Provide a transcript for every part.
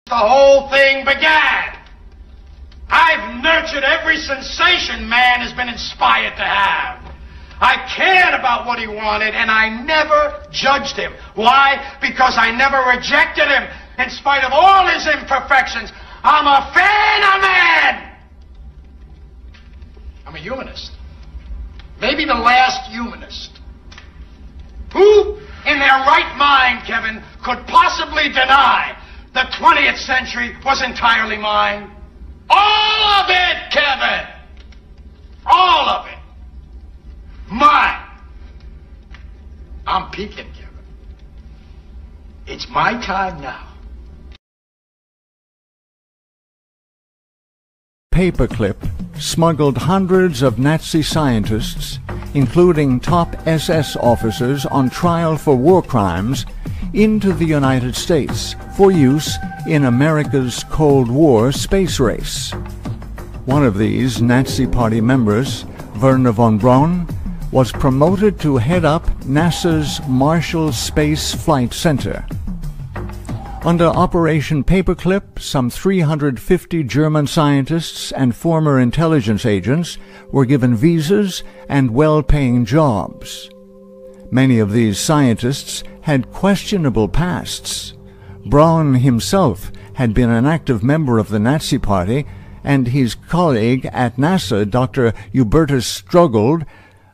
the whole thing began. I've nurtured every sensation man has been inspired to have. I cared about what he wanted, and I never judged him. Why? Because I never rejected him. In spite of all his imperfections, I'm a fan of man. I'm a humanist. Maybe the last humanist. Who, in their right mind, Kevin, could possibly deny the 20th century was entirely mine? All of it, Kevin! All of it. Mine. I'm peaking, Kevin. It's my time now. Paperclip smuggled hundreds of Nazi scientists, including top SS officers on trial for war crimes, into the United States for use in America's Cold War space race. One of these Nazi Party members, Wernher von Braun, was promoted to head up NASA's Marshall Space Flight Center. Under Operation Paperclip, some 350 German scientists and former intelligence agents were given visas and well-paying jobs. Many of these scientists had questionable pasts. Braun himself had been an active member of the Nazi Party, and his colleague at NASA, Dr. Hubertus Struggold,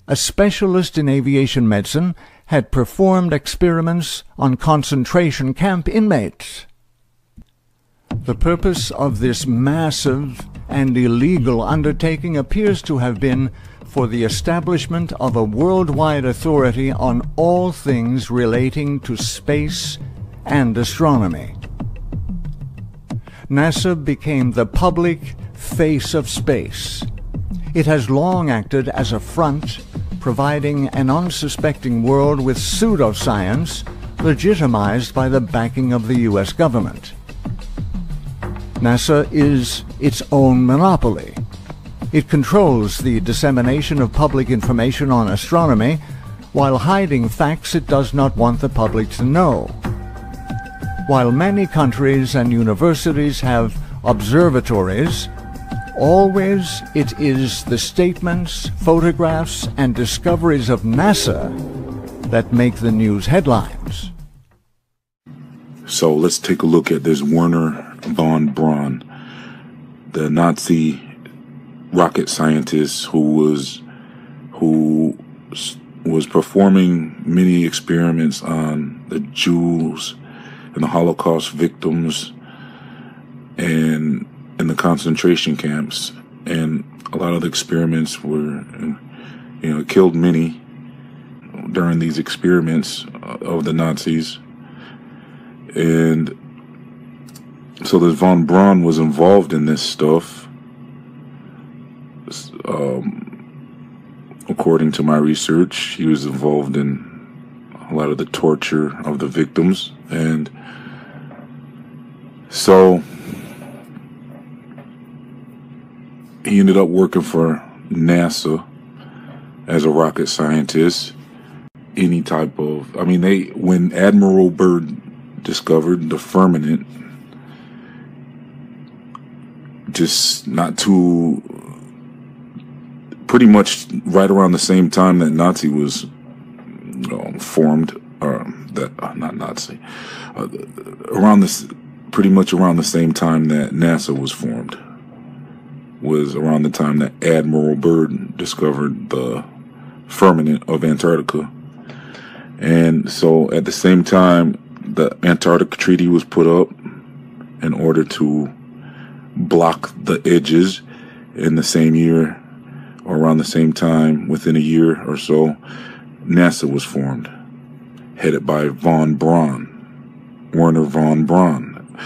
a specialist in aviation medicine, had performed experiments on concentration camp inmates. The purpose of this massive and illegal undertaking appears to have been for the establishment of a worldwide authority on all things relating to space and astronomy. NASA became the public face of space. It has long acted as a front, providing an unsuspecting world with pseudoscience legitimized by the backing of the U.S. government. NASA is its own monopoly. It controls the dissemination of public information on astronomy while hiding facts it does not want the public to know. While many countries and universities have observatories, always it is the statements, photographs, and discoveries of NASA that make the news headlines. So let's take a look at this Wernher von Braun, the Nazi rocket scientist who was performing many experiments on the Jews and the Holocaust victims and in the concentration camps. And a lot of the experiments were, killed many during these experiments of the Nazis. And so this von Braun was involved in this stuff. According to my research, he was involved in a lot of the torture of the victims. And so he ended up working for NASA as a rocket scientist. Any type of, when Admiral Byrd discovered the firmament, pretty much right around the same time that Nazi was formed, pretty much around the same time that NASA was formed, was around the time that Admiral Byrd discovered the firmament of Antarctica. And so at the same time, the Antarctic Treaty was put up in order to block the edges. In the same year, or around the same time, within a year or so, NASA was formed, headed by von Braun, Wernher von Braun,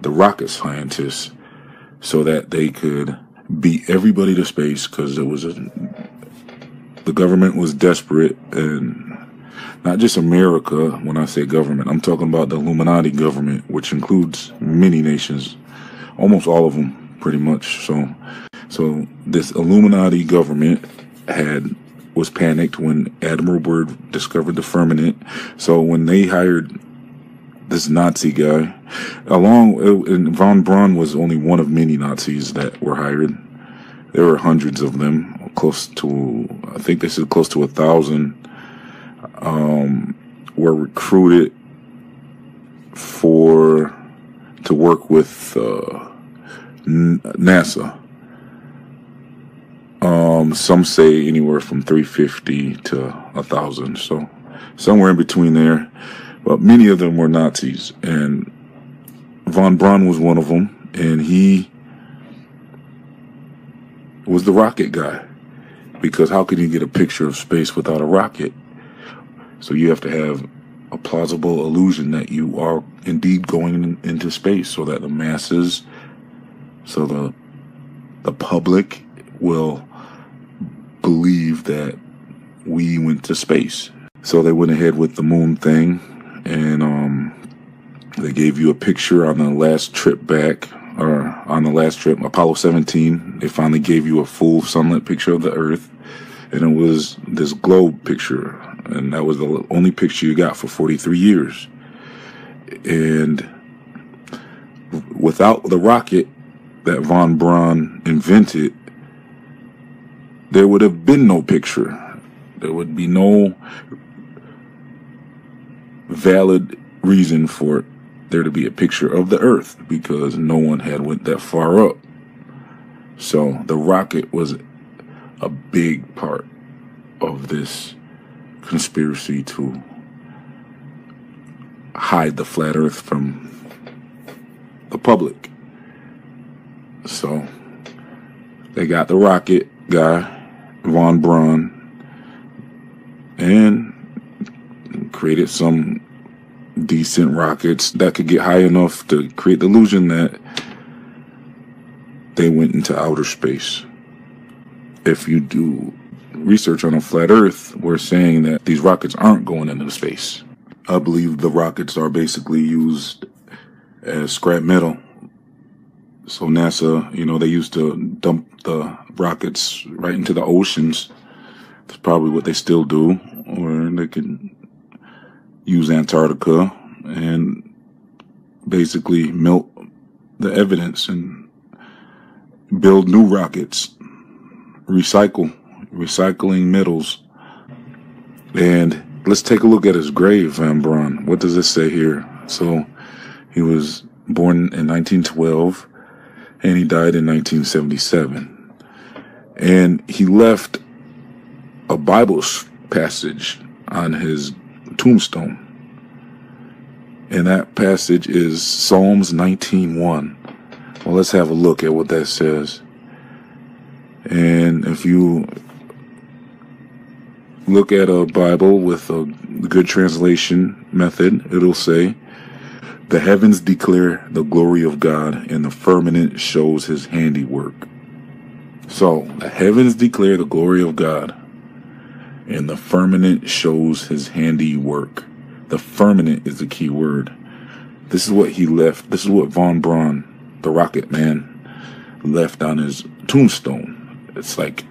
the rocket scientist, so that they could beat everybody to space, because the government was desperate. And not just America. When I say government, I'm talking about the Illuminati government, which includes many nations, almost all of them, pretty much. So this Illuminati government was panicked when Admiral Byrd discovered the firmament. So when they hired this Nazi guy. And von Braun was only one of many Nazis that were hired. There were hundreds of them, I think they said close to 1,000, were recruited to work with NASA. Some say anywhere from 350 to 1,000, so somewhere in between there. But many of them were Nazis, and von Braun was one of them, and he was the rocket guy, because how can you get a picture of space without a rocket? So you have to have a plausible illusion that you are indeed going into space, so that the masses, so the public will believe that we went to space. So they went ahead with the moon thing, and they gave you a picture on the last trip back, or on the last trip, Apollo 17. They finally gave you a full sunlit picture of the Earth, and it was this globe picture, and that was the only picture you got for 43 years. And without the rocket that von Braun invented, there would have been no picture. There would be no valid reason for there to be a picture of the Earth, because no one had went that far up. So the rocket was a big part of this conspiracy to hide the flat Earth from the public. So they got the rocket guy, von Braun, and created some decent rockets that could get high enough to create the illusion that they went into outer space. If you do research on a flat Earth, we're saying that these rockets aren't going into space. I believe the rockets are basically used as scrap metal. So NASA, they used to dump the rockets right into the oceans. That's probably what they still do. Or they can use Antarctica and basically melt the evidence and build new rockets. Recycling metals. And let's take a look at his grave, von Braun. What does it say here? So he was born in 1912 and he died in 1977. And he left a Bible passage on his tombstone. And that passage is Psalms 19:1. Well, let's have a look at what that says. And if you look at a Bible with a good translation method, it'll say, "The heavens declare the glory of God, and the firmament shows his handiwork." So, the heavens declare the glory of God, and the firmament shows his handiwork. The firmament is the key word. This is what he left. This is what von Braun, the rocket man, left on his tombstone. It's like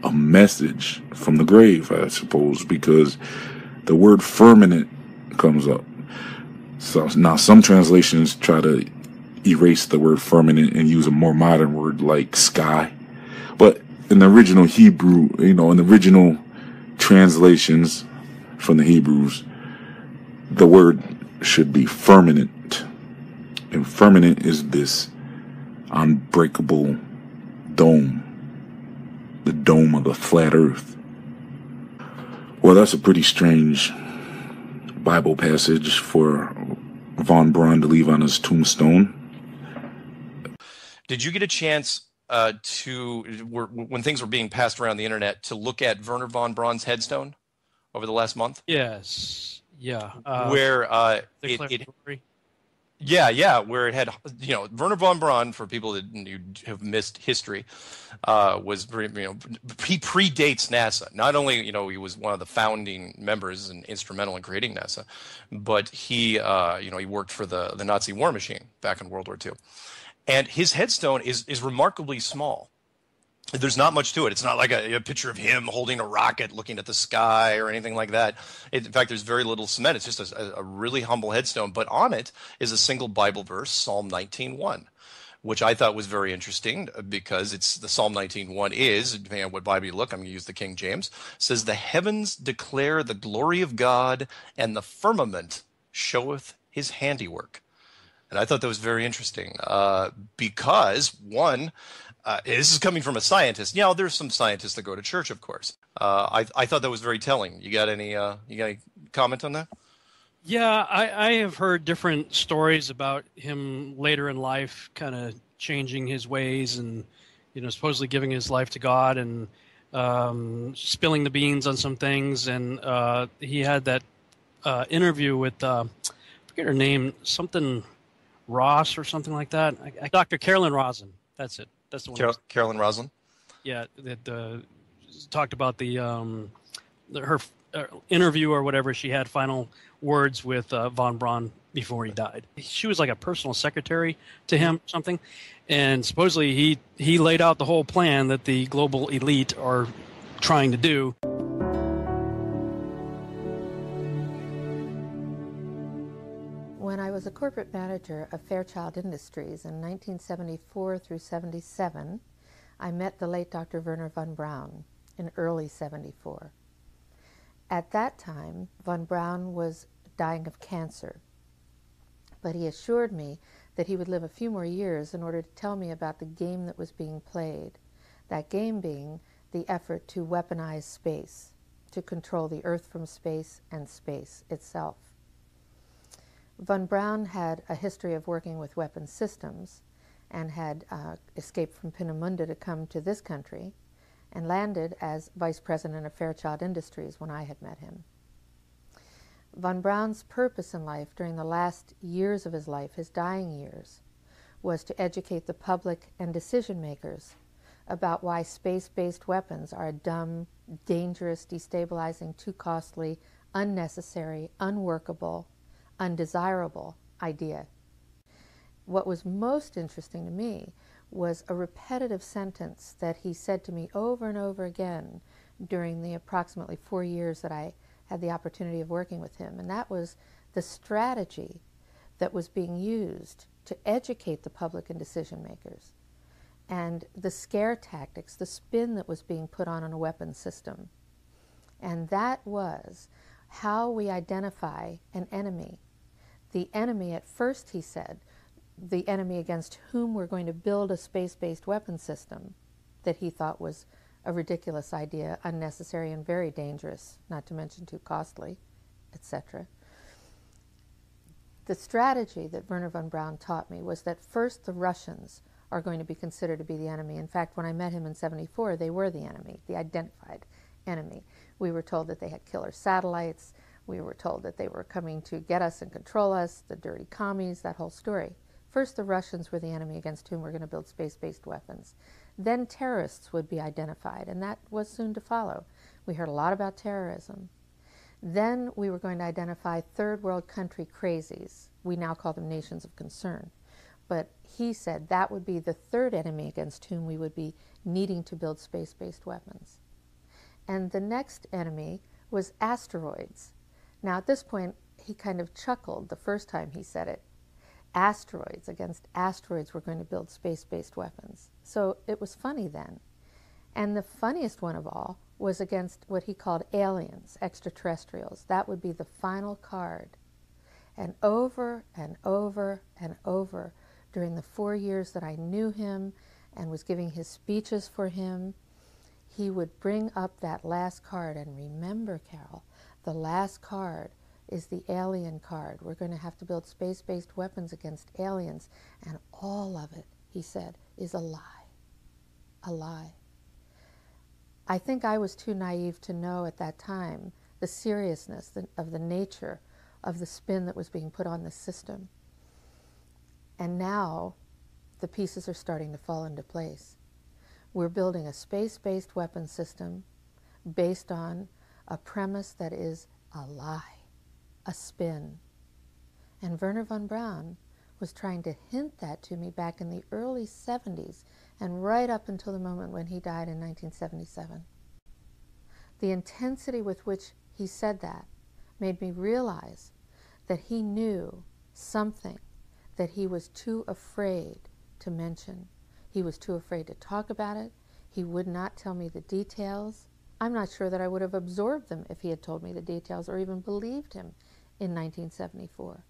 a message from the grave, I suppose, because the word firmament comes up. So now some translations try to erase the word firmament and use a more modern word like sky. But in the original Hebrew, in the original translations from the Hebrews, the word should be firmament. And firmament is this unbreakable dome. The dome of the flat Earth. Well, that's a pretty strange Bible passage for von Braun to leave on his tombstone. Did you get a chance when things were being passed around the internet to look at Wernher von Braun's headstone over the last month? Yes. Yeah. Where where it had, Wernher von Braun, for people that have missed history, he predates NASA. Not only, he was one of the founding members and instrumental in creating NASA, but he worked for the Nazi war machine back in World War II. And his headstone is remarkably small. There's not much to it. It's not like a picture of him holding a rocket looking at the sky or anything like that. In fact, there's very little cement. It's just a really humble headstone. But on it is a single Bible verse, Psalm 19:1, which I thought was very interesting because it's the Psalm 19:1 is, depending on what Bible you look, I'm going to use the King James, says, "The heavens declare the glory of God, and the firmament showeth his handiwork." And I thought that was very interesting because, one, this is coming from a scientist. Yeah, there's some scientists that go to church, of course. I thought that was very telling. You got any comment on that? Yeah, I have heard different stories about him later in life, kind of changing his ways and, supposedly giving his life to God and spilling the beans on some things. And he had that interview with, I forget her name, something Ross or something like that. Dr. Carolyn Rosin. That's it. That's the one. Carolyn Roslin. Yeah, that talked about her interview or whatever. She had final words with von Braun before he died. She was like a personal secretary to him, something, and supposedly he laid out the whole plan that the global elite are trying to do. When I was a corporate manager of Fairchild Industries in 1974 through 77, I met the late Dr. Werner von Braun in early 74. At that time, von Braun was dying of cancer, but he assured me that he would live a few more years in order to tell me about the game that was being played, that game being the effort to weaponize space, to control the Earth from space and space itself. Von Braun had a history of working with weapon systems and had escaped from Peenemünde to come to this country and landed as vice president of Fairchild Industries when I had met him. Von Braun's purpose in life during the last years of his life, his dying years, was to educate the public and decision makers about why space-based weapons are a dumb, dangerous, destabilizing, too costly, unnecessary, unworkable, undesirable idea. What was most interesting to me was a repetitive sentence that he said to me over and over again during the approximately 4 years that I had the opportunity of working with him, and that was the strategy that was being used to educate the public and decision makers, and the scare tactics, the spin that was being put on a weapon system. And that was how we identify an enemy. The enemy, at first, he said, the enemy against whom we're going to build a space-based weapon system that he thought was a ridiculous idea, unnecessary and very dangerous, not to mention too costly, etc. The strategy that Werner von Braun taught me was that first the Russians are going to be considered to be the enemy. In fact, when I met him in 74, they were the enemy, the identified enemy. We were told that they had killer satellites. We were told that they were coming to get us and control us, the dirty commies, that whole story. First, the Russians were the enemy against whom we're going to build space-based weapons. Then terrorists would be identified, and that was soon to follow. We heard a lot about terrorism. Then we were going to identify third world country crazies. We now call them nations of concern. But he said that would be the third enemy against whom we would be needing to build space-based weapons. And the next enemy was asteroids. Now, at this point, he kind of chuckled the first time he said it. Asteroids, against asteroids, we're going to build space-based weapons. So it was funny then. And the funniest one of all was against what he called aliens, extraterrestrials. That would be the final card. And over and over and over, during the 4 years that I knew him and was giving his speeches for him, he would bring up that last card. And remember, Carol, the last card is the alien card. We're going to have to build space-based weapons against aliens. And all of it, he said, is a lie. A lie. I think I was too naive to know at that time the seriousness of the nature of the spin that was being put on the system. And now the pieces are starting to fall into place. We're building a space-based weapon system based on a premise that is a lie, a spin. And Werner von Braun was trying to hint that to me back in the early 70s and right up until the moment when he died in 1977. The intensity with which he said that made me realize that he knew something that he was too afraid to mention. He was too afraid to talk about it. He would not tell me the details. I'm not sure that I would have absorbed them if he had told me the details or even believed him in 1974.